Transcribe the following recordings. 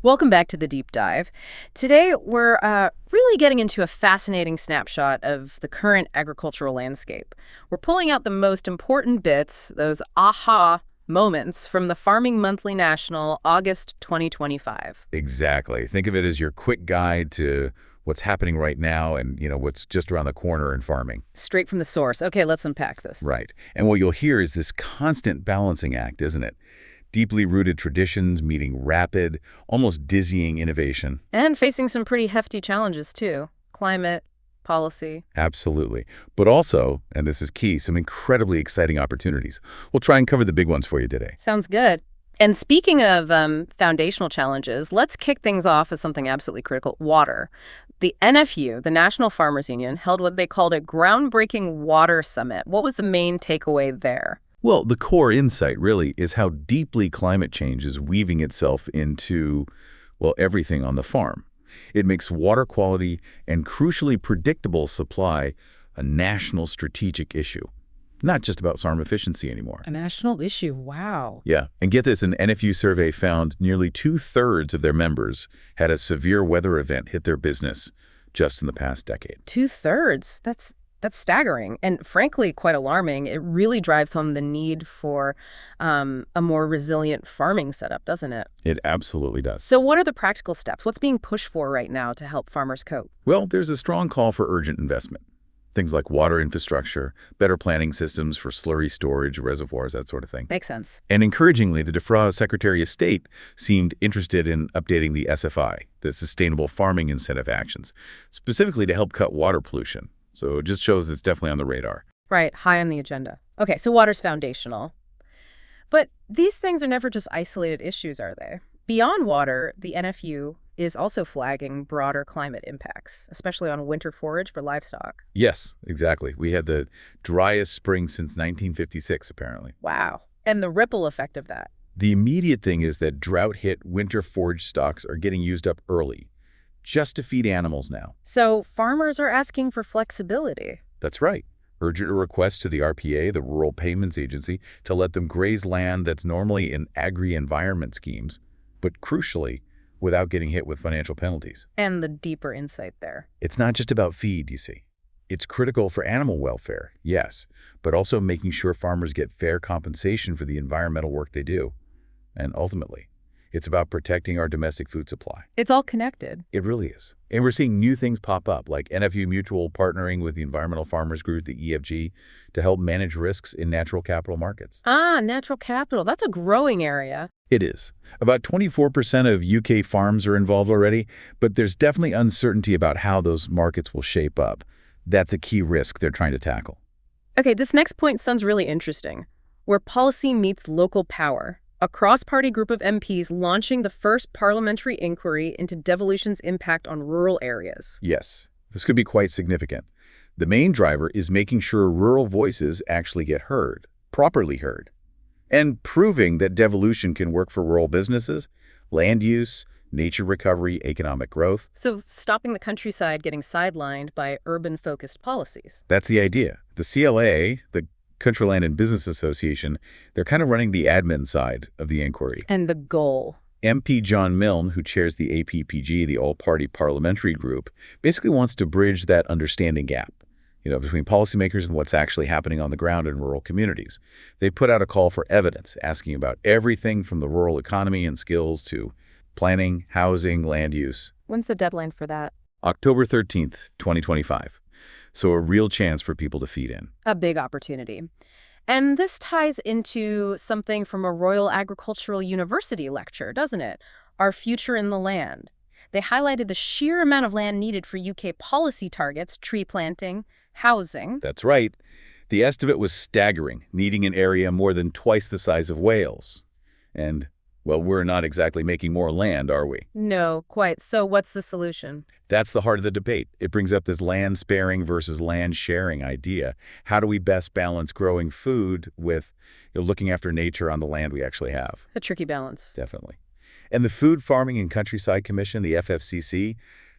Welcome back to the deep dive. Today, we're really getting into a fascinating snapshot of the current agricultural landscape. We're pulling out the most important bits, those aha moments from the Farming Monthly National, August 2025. Exactly. Think of it as your quick guide to what's happening right now and, what's just around the corner in farming. Straight from the source. Okay, let's unpack this. Right. And what you'll hear is this constant balancing act, isn't it? Deeply rooted traditions meeting rapid, almost dizzying innovation. And facing some pretty hefty challenges, too. Climate, policy. Absolutely. But also, and this is key, some incredibly exciting opportunities. We'll try and cover the big ones for you today. Sounds good. And speaking of foundational challenges, let's kick things off with something absolutely critical, water. The NFU, the National Farmers Union, held what they called a groundbreaking water summit. What was the main takeaway there? Well, the core insight really is how deeply climate change is weaving itself into, everything on the farm. It makes water quality and crucially predictable supply a national strategic issue, not just about farm efficiency anymore. A national issue, wow. Yeah, and get this, an NFU survey found nearly 2/3 of their members had a severe weather event hit their business just in the past decade. 2/3? That's staggering and frankly quite alarming. It really drives home the need for a more resilient farming setup, doesn't it? It absolutely does. So what are the practical steps? What's being pushed for right now to help farmers cope? Well, there's a strong call for urgent investment. Things like water infrastructure, better planning systems for slurry storage, reservoirs, that sort of thing. Makes sense. And encouragingly, the DeFra's Secretary of State seemed interested in updating the SFI, the Sustainable Farming Incentive Actions, specifically to help cut water pollution. So it just shows it's definitely on the radar. Right, high on the agenda. Okay, so water's foundational. But these things are never just isolated issues, are they? Beyond water, the NFU is also flagging broader climate impacts, especially on winter forage for livestock. Yes, exactly. We had the driest spring since 1956, apparently. Wow. And the ripple effect of that. The immediate thing is that drought-hit winter forage stocks are getting used up early, just to feed animals now. So farmers are asking for flexibility. That's right. Urgent request to the RPA, the Rural Payments Agency, to let them graze land that's normally in agri-environment schemes, but crucially, without getting hit with financial penalties. And the deeper insight there. It's not just about feed, you see. It's critical for animal welfare, yes, but also making sure farmers get fair compensation for the environmental work they do. And ultimately, it's about protecting our domestic food supply. It's all connected. It really is. And we're seeing new things pop up, like NFU Mutual partnering with the Environmental Farmers Group, the EFG, to help manage risks in natural capital markets. Ah, natural capital. That's a growing area. It is. About 24% of UK farms are involved already, but there's definitely uncertainty about how those markets will shape up. That's a key risk they're trying to tackle. Okay, this next point sounds really interesting. Where policy meets local power. A cross-party group of MPs launching the first parliamentary inquiry into devolution's impact on rural areas. Yes, this could be quite significant. The main driver is making sure rural voices actually get heard, properly heard, and proving that devolution can work for rural businesses, land use, nature recovery, economic growth. So stopping the countryside getting sidelined by urban-focused policies. That's the idea. The CLA, the Country Land and Business Association, they're kind of running the admin side of the inquiry. And the goal. MP John Milne, who chairs the APPG, the All-Party Parliamentary Group, basically wants to bridge that understanding gap, between policymakers and what's actually happening on the ground in rural communities. They put out a call for evidence, asking about everything from the rural economy and skills to planning, housing, land use. When's the deadline for that? October 13th, 2025. So a real chance for people to feed in. A big opportunity. And this ties into something from a Royal Agricultural University lecture, doesn't it? Our Future in the Land. They highlighted the sheer amount of land needed for UK policy targets, tree planting, housing. That's right. The estimate was staggering, needing an area more than twice the size of Wales. And, we're not exactly making more land, are we? No, quite. So what's the solution? That's the heart of the debate. It brings up this land sparing versus land sharing idea. How do we best balance growing food with looking after nature on the land we actually have? A tricky balance. Definitely. And the Food, Farming and Countryside Commission, the FFCC,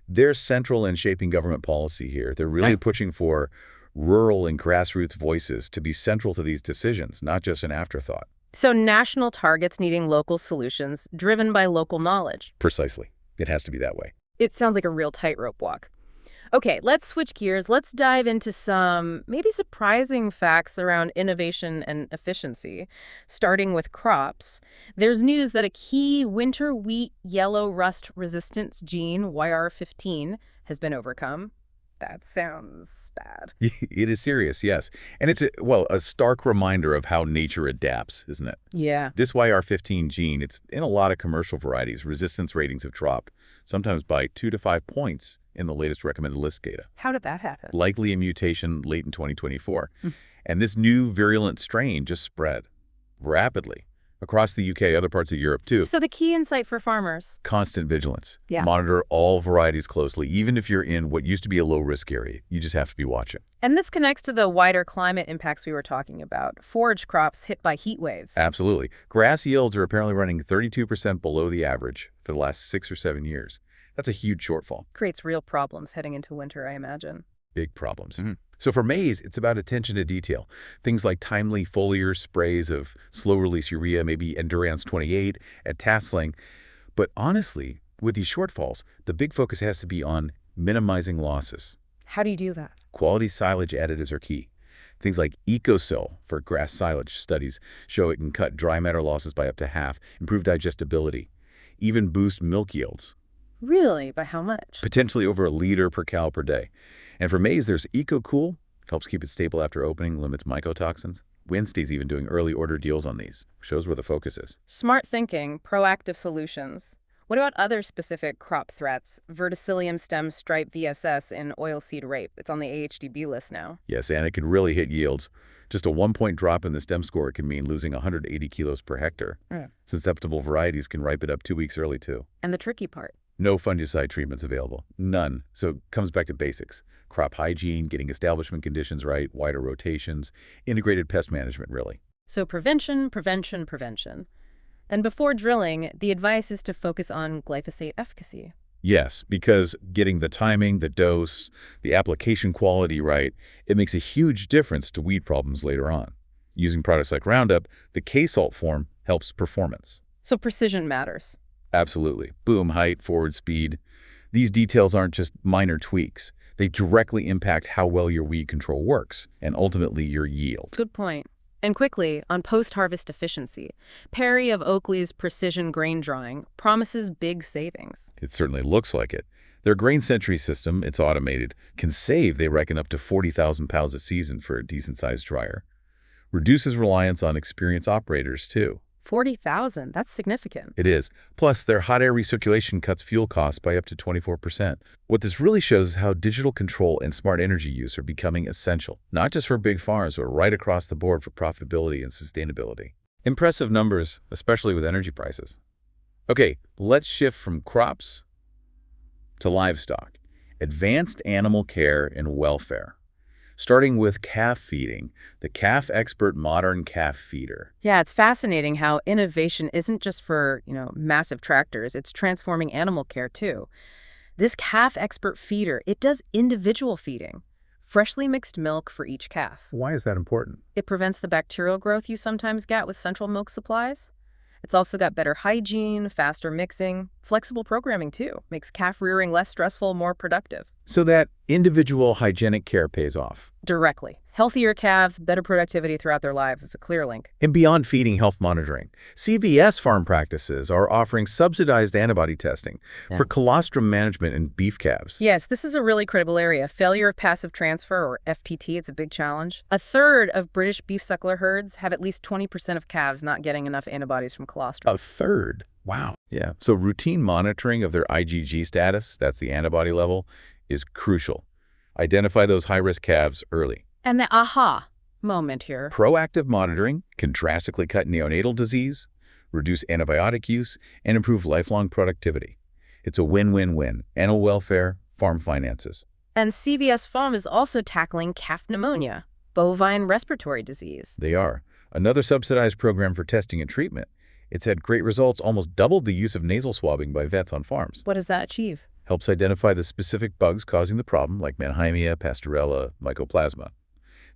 they're central in shaping government policy here. They're really pushing for rural and grassroots voices to be central to these decisions, not just an afterthought. So national targets needing local solutions driven by local knowledge. Precisely. It has to be that way. It sounds like a real tightrope walk. Okay, let's switch gears. Let's dive into some maybe surprising facts around innovation and efficiency, starting with crops. There's news that a key winter wheat yellow rust resistance gene, YR15, has been overcome. That sounds bad. It is serious, yes. And it's, a stark reminder of how nature adapts, isn't it? Yeah. This YR15 gene, it's in a lot of commercial varieties. Resistance ratings have dropped, sometimes by 2 to 5 points in the latest recommended list data. How did that happen? Likely a mutation late in 2024. And this new virulent strain just spread rapidly across the UK, other parts of Europe too. So the key insight for farmers. Constant vigilance. Yeah. Monitor all varieties closely, even if you're in what used to be a low-risk area. You just have to be watching. And this connects to the wider climate impacts we were talking about. Forage crops hit by heat waves. Absolutely. Grass yields are apparently running 32% below the average for the last 6 or 7 years. That's a huge shortfall. Creates real problems heading into winter, I imagine. Big problems. So for maize, it's about attention to detail. Things like timely foliar sprays of slow-release urea, maybe Endurance 28 at tasseling. But honestly, with these shortfalls, the big focus has to be on minimizing losses. How do you do that? Quality silage additives are key. Things like EcoSil for grass silage studies show it can cut dry matter losses by up to half, improve digestibility, even boost milk yields. Really? By how much? Potentially over a liter per cow per day. And for maize, there's EcoCool, helps keep it stable after opening, limits mycotoxins. Wednesday's even doing early order deals on these. Shows where the focus is. Smart thinking, proactive solutions. What about other specific crop threats? Verticillium stem stripe VSS in oilseed rape. It's on the AHDB list now. Yes, and it can really hit yields. Just a 1-point drop in the stem score can mean losing 180 kilos per hectare. Susceptible varieties can ripe it up 2 weeks early, too. And the tricky part? No fungicide treatments available. None. So it comes back to basics. Crop hygiene, getting establishment conditions right, wider rotations, integrated pest management, really. So prevention, prevention, prevention. And before drilling, the advice is to focus on glyphosate efficacy. Yes, because getting the timing, the dose, the application quality right, it makes a huge difference to weed problems later on. Using products like Roundup, the K-salt form helps performance. So precision matters. Absolutely. Boom height, forward speed. These details aren't just minor tweaks. They directly impact how well your weed control works and ultimately your yield. Good point. And quickly, on post-harvest efficiency, Perry of Oakley's precision grain drawing promises big savings. It certainly looks like it. Their Grain Century system, it's automated, can save, they reckon, up to 40,000 pounds a season for a decent-sized dryer. Reduces reliance on experienced operators, too. 40,000, that's significant. It is. Plus, their hot air recirculation cuts fuel costs by up to 24%. What this really shows is how digital control and smart energy use are becoming essential, not just for big farms, but right across the board for profitability and sustainability. Impressive numbers, especially with energy prices. Okay, let's shift from crops to livestock. Advanced animal care and welfare. Starting with calf feeding, the Calf Expert Modern Calf Feeder. Yeah, it's fascinating how innovation isn't just for, massive tractors. It's transforming animal care, too. This Calf Expert feeder, it does individual feeding. Freshly mixed milk for each calf. Why is that important? It prevents the bacterial growth you sometimes get with central milk supplies. It's also got better hygiene, faster mixing, flexible programming, too. Makes calf rearing less stressful, more productive. So that individual hygienic care pays off. Directly. Healthier calves, better productivity throughout their lives is a clear link. And beyond feeding health monitoring, CVS farm practices are offering subsidized antibody testing for colostrum management in beef calves. Yes, this is a really critical area. Failure of passive transfer, or FPT, it's a big challenge. A third of British beef suckler herds have at least 20% of calves not getting enough antibodies from colostrum. A third? Wow. Yeah. So routine monitoring of their IgG status, that's the antibody level, is crucial. Identify those high-risk calves early. And the aha moment here. Proactive monitoring can drastically cut neonatal disease, reduce antibiotic use, and improve lifelong productivity. It's a win-win-win. Animal welfare, farm finances. And CVS Farm is also tackling calf pneumonia, bovine respiratory disease. They are. Another subsidized program for testing and treatment. It's had great results, almost doubled the use of nasal swabbing by vets on farms. What does that achieve? Helps identify the specific bugs causing the problem, like Mannheimia, Pastorella, Mycoplasma.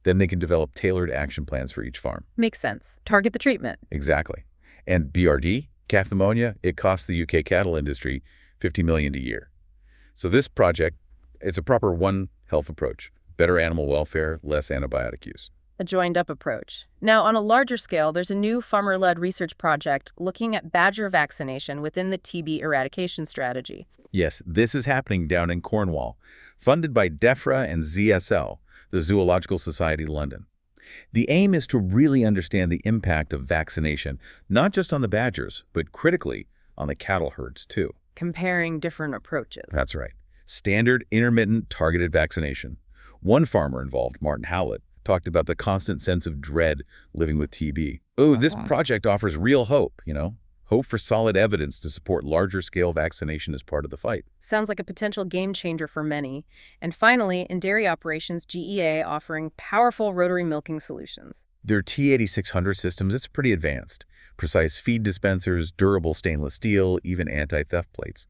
Then they can develop tailored action plans for each farm. Makes sense. Target the treatment. Exactly. And BRD, calf pneumonia, it costs the UK cattle industry $50 million a year. So this project, it's a proper One Health approach. Better animal welfare, less antibiotic use. A joined-up approach. Now, on a larger scale, there's a new farmer-led research project looking at badger vaccination within the TB eradication strategy. Yes, this is happening down in Cornwall, funded by DEFRA and ZSL, the Zoological Society London. The aim is to really understand the impact of vaccination, not just on the badgers, but critically on the cattle herds too. Comparing different approaches. That's right. Standard, intermittent, targeted vaccination. One farmer involved, Martin Howlett, talked about the constant sense of dread living with TB. Oh, this project offers real hope, hope for solid evidence to support larger-scale vaccination as part of the fight. Sounds like a potential game changer for many. And finally, in dairy operations, GEA offering powerful rotary milking solutions. Their T8600 systems, it's pretty advanced. Precise feed dispensers, durable stainless steel, even anti-theft plates.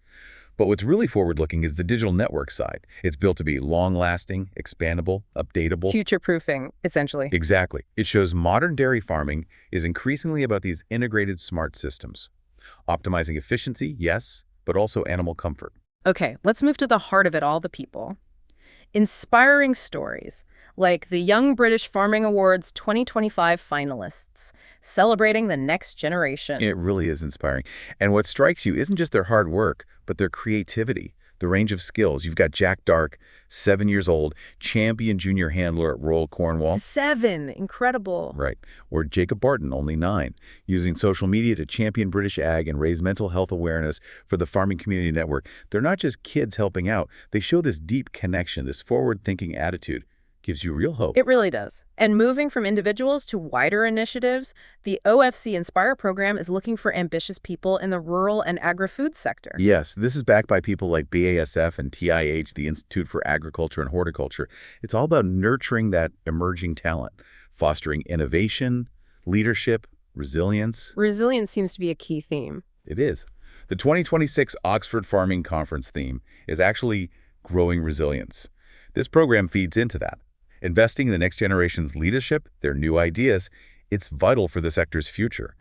But what's really forward-looking is the digital network side. It's built to be long-lasting, expandable, updatable. Future-proofing, essentially. Exactly. It shows modern dairy farming is increasingly about these integrated smart systems. Optimizing efficiency, yes, but also animal comfort. Okay, let's move to the heart of it all, the people. Inspiring stories, like the Young British Farming Awards 2025 finalists, celebrating the next generation. It really is inspiring. And what strikes you isn't just their hard work, but their creativity, the range of skills. You've got Jack Dark, 7 years old, champion junior handler at Royal Cornwall. 7, incredible. Right. Or Jacob Barton, only 9, using social media to champion British ag and raise mental health awareness for the Farming Community Network. They're not just kids helping out. They show this deep connection, this forward-thinking attitude. Gives you real hope. It really does. And moving from individuals to wider initiatives, the OFC Inspire program is looking for ambitious people in the rural and agri-food sector. Yes, this is backed by people like BASF and TIH, the Institute for Agriculture and Horticulture. It's all about nurturing that emerging talent, fostering innovation, leadership, resilience. Resilience seems to be a key theme. It is. The 2026 Oxford Farming Conference theme is actually growing resilience. This program feeds into that. Investing in the next generation's leadership, their new ideas, it's vital for the sector's future.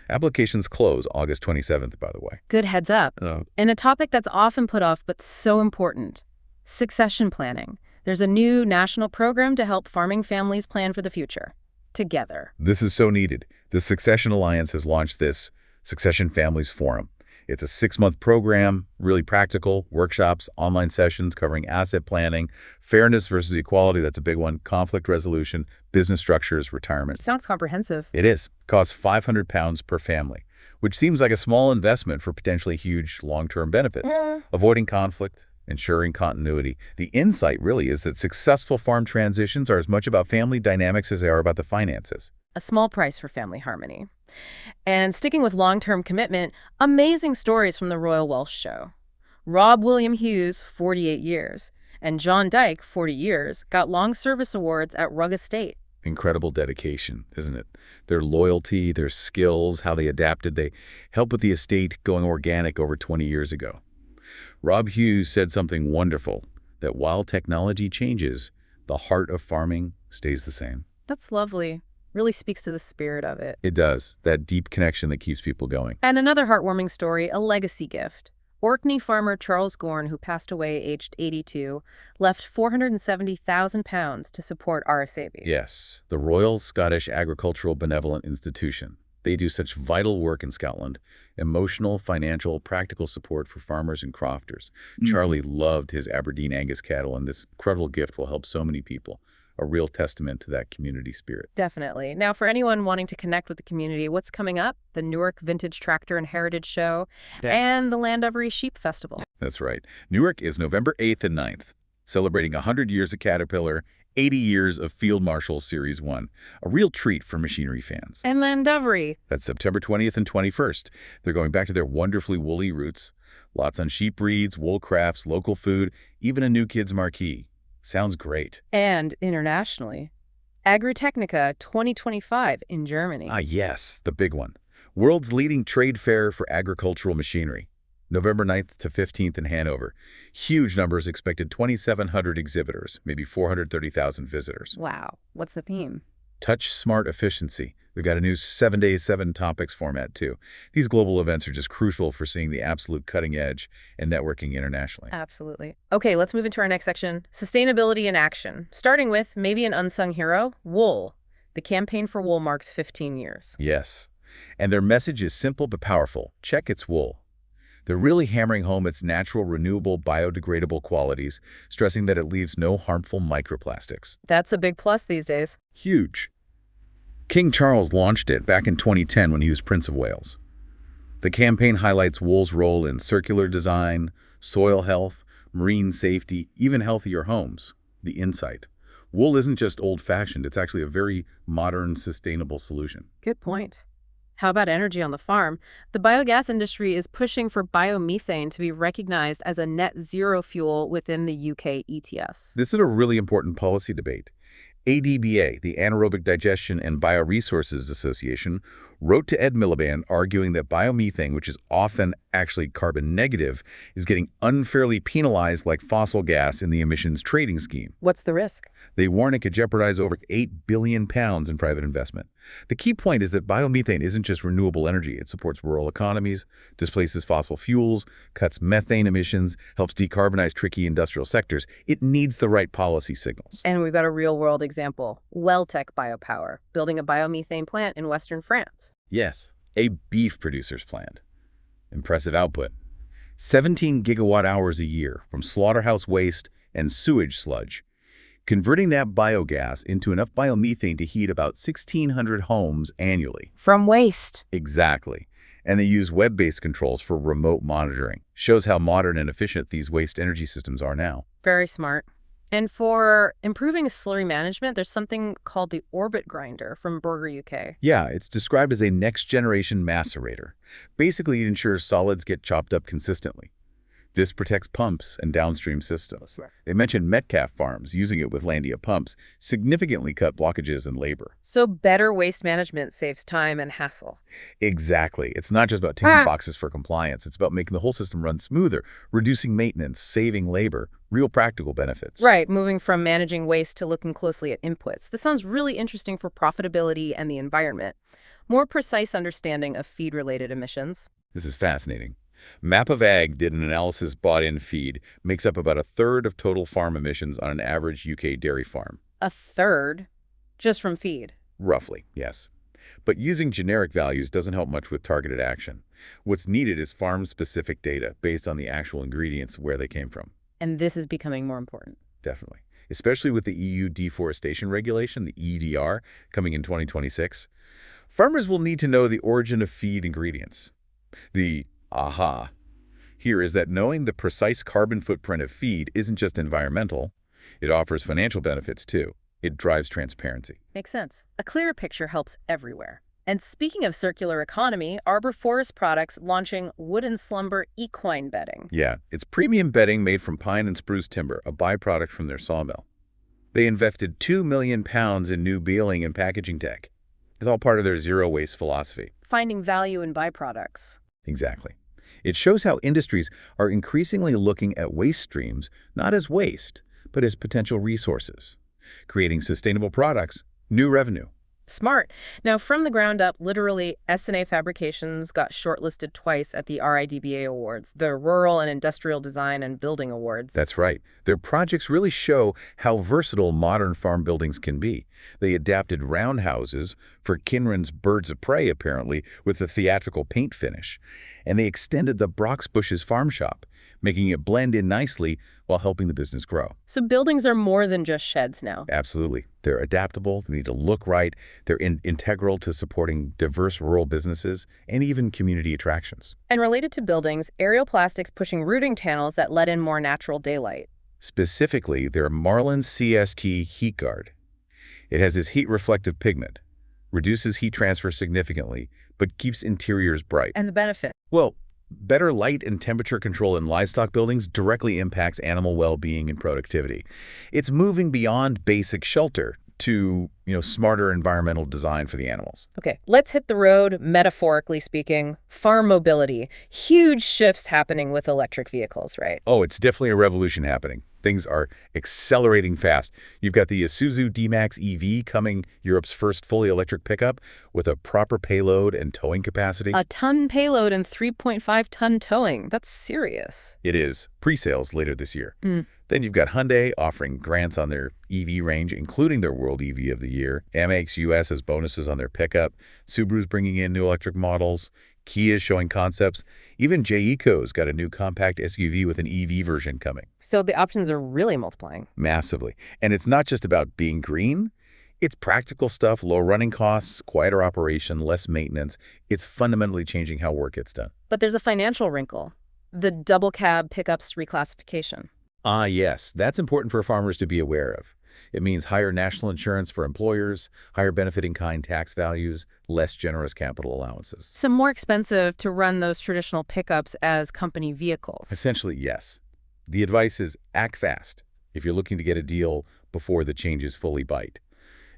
Applications close August 27th, by the way. Good heads up. And a topic that's often put off but so important, succession planning. There's a new national program to help farming families plan for the future. Together. This is so needed. The Succession Alliance has launched this Succession Families Forum. It's a 6-month program, really practical, workshops, online sessions covering asset planning, fairness versus equality, that's a big one, conflict resolution, business structures, retirement. Sounds comprehensive. It is. Costs £500 per family, which seems like a small investment for potentially huge long-term benefits. Avoiding conflict, ensuring continuity. The insight really is that successful farm transitions are as much about family dynamics as they are about the finances. A small price for family harmony. And sticking with long-term commitment, amazing stories from the Royal Welsh Show. Rob William Hughes, 48 years, and John Dyke, 40 years, got long service awards at Rugg Estate. Incredible dedication, isn't it? Their loyalty, their skills, how they adapted, they helped with the estate going organic over 20 years ago. Rob Hughes said something wonderful, that while technology changes, the heart of farming stays the same. That's lovely. Really speaks to the spirit of it. It does. That deep connection that keeps people going. And another heartwarming story, a legacy gift. Orkney farmer Charles Gorn, who passed away aged 82, left £470,000 to support RSAB. Yes, the Royal Scottish Agricultural Benevolent Institution. They do such vital work in Scotland. Emotional, financial, practical support for farmers and crofters. Charlie loved his Aberdeen Angus cattle, and this incredible gift will help so many people. A real testament to that community spirit. Definitely. Now, for anyone wanting to connect with the community, what's coming up? The Newark Vintage Tractor and Heritage Show and the Landovery Sheep Festival. That's right. Newark is November 8th and 9th, celebrating 100 years of Caterpillar, 80 years of Field Marshal Series 1. A real treat for machinery fans. And Landovery. That's September 20th and 21st. They're going back to their wonderfully woolly roots. Lots on sheep breeds, wool crafts, local food, even a new kids marquee. Sounds great. And internationally, Agritechnica 2025 in Germany. Ah, yes, the big one. World's leading trade fair for agricultural machinery. November 9th to 15th in Hanover. Huge numbers expected, 2,700 exhibitors, maybe 430,000 visitors. Wow. What's the theme? Touch Smart Efficiency. We've got a new 7-day, 7 topics format, too. These global events are just crucial for seeing the absolute cutting edge and networking internationally. Absolutely. Okay, let's move into our next section, sustainability in action. Starting with maybe an unsung hero, wool. The campaign for wool marks 15 years. Yes. And their message is simple but powerful. Check its wool. They're really hammering home its natural, renewable, biodegradable qualities, stressing that it leaves no harmful microplastics. That's a big plus these days. Huge. King Charles launched it back in 2010 when he was Prince of Wales. The campaign highlights wool's role in circular design, soil health, marine safety, even healthier homes. The insight. Wool isn't just old-fashioned, it's actually a very modern, sustainable solution. Good point. How about energy on the farm? The biogas industry is pushing for biomethane to be recognized as a net zero fuel within the UK ETS. This is a really important policy debate. ADBA, the Anaerobic Digestion and Bioresources Association, wrote to Ed Miliband arguing that biomethane, which is often actually carbon negative, is getting unfairly penalized like fossil gas in the emissions trading scheme. What's the risk? They warn it could jeopardize over £8 billion in private investment. The key point is that biomethane isn't just renewable energy. It supports rural economies, displaces fossil fuels, cuts methane emissions, helps decarbonize tricky industrial sectors. It needs the right policy signals. And we've got a real-world example, Welltec Biopower, building a biomethane plant in western France. Yes, a beef producer's plant. Impressive output. 17 gigawatt hours a year from slaughterhouse waste and sewage sludge, converting that biogas into enough biomethane to heat about 1,600 homes annually. From waste. Exactly. And they use web-based controls for remote monitoring. Shows how modern and efficient these waste energy systems are now. Very smart. And for improving slurry management, there's something called the Orbit Grinder from Burger UK. Yeah, it's described as a next-generation macerator. Basically, it ensures solids get chopped up consistently. This protects pumps and downstream systems. They mentioned Metcalf farms using it with Landia pumps significantly cut blockages and labor. So better waste management saves time and hassle. Exactly. It's not just about ticking boxes for compliance. It's about making the whole system run smoother, reducing maintenance, saving labor, real practical benefits. Right, moving from managing waste to looking closely at inputs. This sounds really interesting for profitability and the environment. More precise understanding of feed-related emissions. This is fascinating. Map of Ag did an analysis. Bought-in feed makes up about a third of total farm emissions on an average UK dairy farm. A third? Just from feed? Roughly, yes. But using generic values doesn't help much with targeted action. What's needed is farm-specific data based on the actual ingredients where they came from. And this is becoming more important. Definitely. Especially with the EU deforestation regulation, the EDR, coming in 2026. Farmers will need to know the origin of feed ingredients. The aha here is that knowing the precise carbon footprint of feed isn't just environmental, it offers financial benefits too. It drives transparency. Makes sense. A clearer picture helps everywhere. And speaking of circular economy, Arbor Forest Products launching wooden slumber equine bedding. Yeah, it's premium bedding made from pine and spruce timber, a byproduct from their sawmill. They invested £2 million in new baling and packaging tech. It's all part of their zero-waste philosophy. Finding value in byproducts. Exactly. It shows how industries are increasingly looking at waste streams not as waste, but as potential resources, creating sustainable products, new revenue. Smart. Now, from the ground up, literally, S&A Fabrications got shortlisted twice at the RIDBA Awards, the Rural and Industrial Design and Building Awards. That's right. Their projects really show how versatile modern farm buildings can be. They adapted roundhouses for Kinran's Birds of Prey, apparently, with a theatrical paint finish. And they extended the Broxbush's farm shop, making it blend in nicely while helping the business grow. So buildings are more than just sheds now. Absolutely. They're adaptable, they need to look right, they're integral to supporting diverse rural businesses and even community attractions. And related to buildings, Aerial Plastics pushing rooting panels that let in more natural daylight. Specifically, their Marlin CST Heat Guard. It has this heat-reflective pigment, reduces heat transfer significantly, but keeps interiors bright. And the benefit? Well, better light and temperature control in livestock buildings directly impacts animal well-being and productivity. It's moving beyond basic shelter to, smarter environmental design for the animals. Okay, let's hit the road, metaphorically speaking. Farm mobility. Huge shifts happening with electric vehicles, right? Oh, it's definitely a revolution happening. Things are accelerating fast. You've got the Isuzu D-Max EV coming, Europe's first fully electric pickup with a proper payload and towing capacity. A ton payload and 3.5-ton towing. That's serious. It is. Pre-sales later this year. Then you've got Hyundai offering grants on their EV range, including their World EV of the Year. Amex US has bonuses on their pickup. Subaru's bringing in new electric models. Kia's showing concepts. Even Jayco's got a new compact SUV with an EV version coming. So the options are really multiplying. Massively. And it's not just about being green. It's practical stuff, low running costs, quieter operation, less maintenance. It's fundamentally changing how work gets done. But there's a financial wrinkle. The double cab pickups reclassification. Ah, yes. That's important for farmers to be aware of. It means higher national insurance for employers, higher benefit-in-kind tax values, less generous capital allowances. So more expensive to run those traditional pickups as company vehicles. Essentially, yes. The advice is act fast if you're looking to get a deal before the changes fully bite.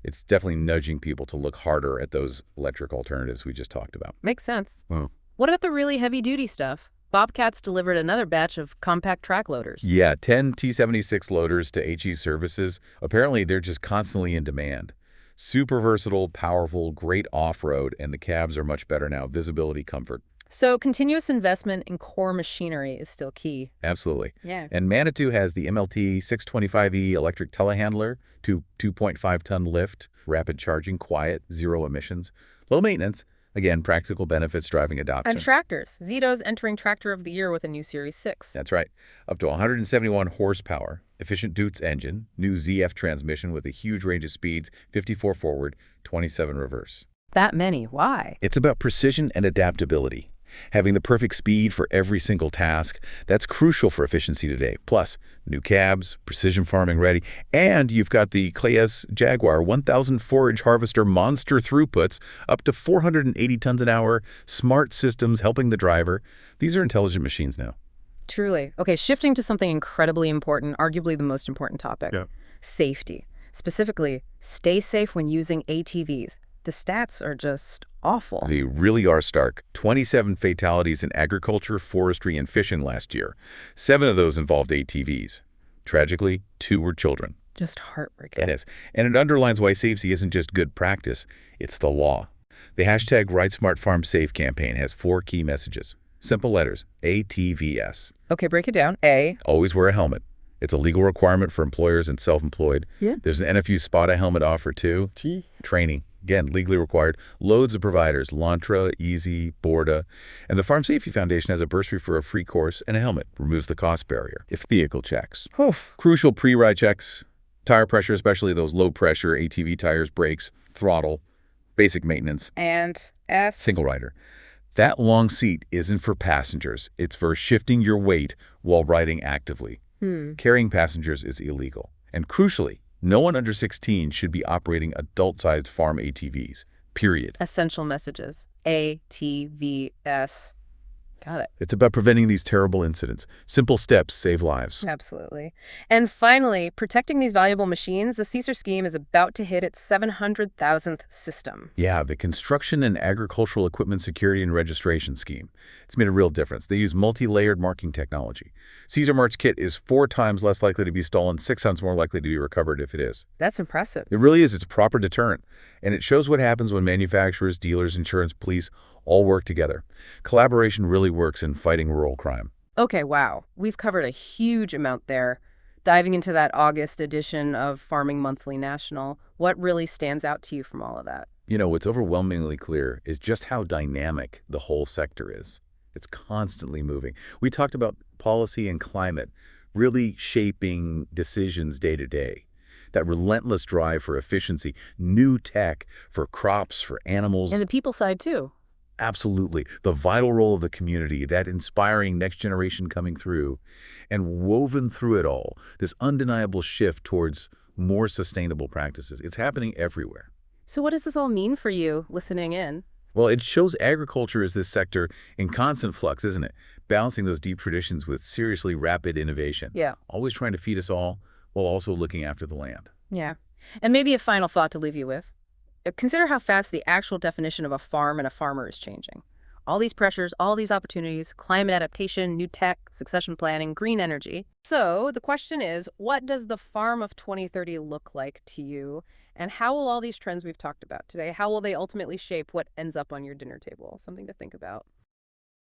It's definitely nudging people to look harder at those electric alternatives we just talked about. Makes sense. Well, What about the really heavy-duty stuff? Bobcat's delivered another batch of compact track loaders. yeah, 10 T76 loaders to HE services. Apparently, they're just constantly in demand. Super versatile, powerful, great off-road, and the cabs are much better now. Visibility, comfort. So continuous investment in core machinery is still key. Absolutely. Yeah. And Manitou has the MLT 625E electric telehandler, 2.5-ton lift, rapid charging, quiet, zero emissions, low maintenance. Again, practical benefits driving adoption. And tractors. Zito's entering Tractor of the Year with a new Series 6. That's right. Up to 171 horsepower, efficient Dutz engine, new ZF transmission with a huge range of speeds, 54 forward, 27 reverse. That many. Why? It's about precision and adaptability. Having the perfect speed for every single task, that's crucial for efficiency today. Plus, new cabs, precision farming ready, and you've got the Claas Jaguar 1000 forage harvester monster throughputs up to 480 tons an hour, smart systems helping the driver. These are intelligent machines now. Truly. Okay, shifting to something incredibly important, arguably the most important topic. Yeah. Safety. Specifically, stay safe when using ATVs. The stats are just awful. They really are stark. 27 fatalities in agriculture, forestry, and fishing last year. 7 of those involved ATVs. Tragically, 2 were children. Just heartbreaking. It is. And it underlines why safety isn't just good practice, it's the law. The hashtag #RideSmartFarmSafe campaign has 4 key messages. Simple letters, ATVS. Okay, break it down. A. Always wear a helmet. It's a legal requirement for employers and self-employed. Yeah. There's an NFU Spot helmet offer too. T. Training. Again, legally required. Loads of providers, Lantra, Easy, Borda. And the Farm Safety Foundation has a bursary for a free course and a helmet. Removes the cost barrier. If vehicle checks. Oof. Crucial pre-ride checks. Tire pressure, especially those low-pressure ATV tires, brakes, throttle, basic maintenance. And F. Single rider. That long seat isn't for passengers. It's for shifting your weight while riding actively. Carrying passengers is illegal. And crucially, no one under 16 should be operating adult-sized farm ATVs, period. Essential messages. ATVS. Got it. It's about preventing these terrible incidents. Simple steps save lives. Absolutely. And finally, protecting these valuable machines, the CSER scheme is about to hit its 700,000th system. Yeah, the Construction and Agricultural Equipment Security and Registration Scheme. It's made a real difference. They use multi-layered marking technology. CSER Mark's kit is 4 times less likely to be stolen, 6 times more likely to be recovered if it is. That's impressive. It really is. It's a proper deterrent. And it shows what happens when manufacturers, dealers, insurance, police all work together. Collaboration really works in fighting rural crime. Okay, wow. We've covered a huge amount there. Diving into that August edition of Farming Monthly National, what really stands out to you from all of that? What's overwhelmingly clear is just how dynamic the whole sector is. It's constantly moving. We talked about policy and climate really shaping decisions day to day. That relentless drive for efficiency, new tech for crops, for animals. And the people side, too. Absolutely. The vital role of the community, that inspiring next generation coming through. And woven through it all, this undeniable shift towards more sustainable practices. It's happening everywhere. So what does this all mean for you listening in? Well, it shows agriculture as this sector in constant flux, isn't it? Balancing those deep traditions with seriously rapid innovation. Yeah. Always trying to feed us all while also looking after the land. Yeah. And maybe a final thought to leave you with. Consider how fast the actual definition of a farm and a farmer is changing. All these pressures, all these opportunities, climate adaptation, new tech, succession planning, green energy. So the question is, what does the farm of 2030 look like to you? And how will all these trends we've talked about today, how will they ultimately shape what ends up on your dinner table? Something to think about.